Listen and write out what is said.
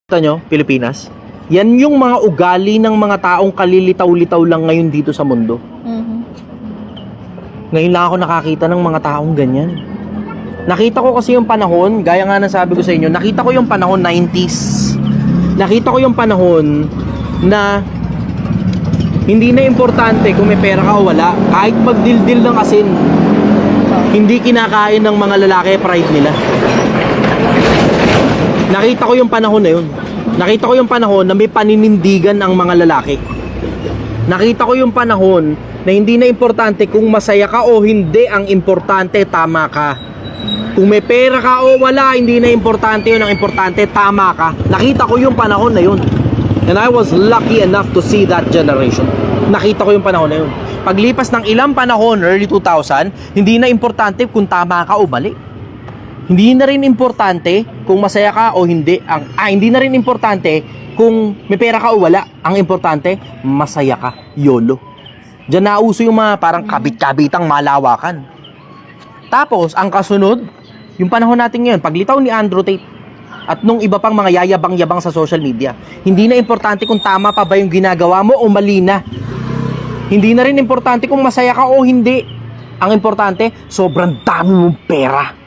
Kita nyo, Pilipinas, yan yung mga ugali ng mga taong kalilitaw-litaw lang ngayon dito sa mundo. Ngayon lang ako nakakita ng mga taong ganyan. Nakita ko kasi yung panahon, gaya nga ng sabi ko sa inyo, nakita ko yung panahon 90s. Nakita ko yung panahon na hindi na importante kung may pera ka o wala. Kahit magdildil ng asin, hindi kinakain ng mga lalaki pride nila. Nakita ko yung panahon na yun. Nakita ko yung panahon na may paninindigan ang mga lalaki. Nakita ko yung panahon na hindi na importante kung masaya ka o hindi, ang importante tama ka. Kung may pera ka o wala, hindi na importante yun, ang importante tama ka. Nakita ko yung panahon na yun. And I was lucky enough to see that generation. Nakita ko yung panahon na yun. Paglipas ng ilang panahon, early 2000, hindi na importante kung tama ka o mali. Hindi na rin importante kung masaya ka o hindi. Hindi na rin importante kung may pera ka o wala. Ang importante, masaya ka. YOLO. Diyan nauso yung mga parang kabit-kabitang malawakan. Tapos, ang kasunod, yung panahon natin ngayon, paglitaw ni Andrew Tate at nung iba pang mga yayabang-yabang sa social media, hindi na importante kung tama pa ba yung ginagawa mo o mali na. Hindi na rin importante kung masaya ka o hindi. Ang importante, sobrang dami mong pera.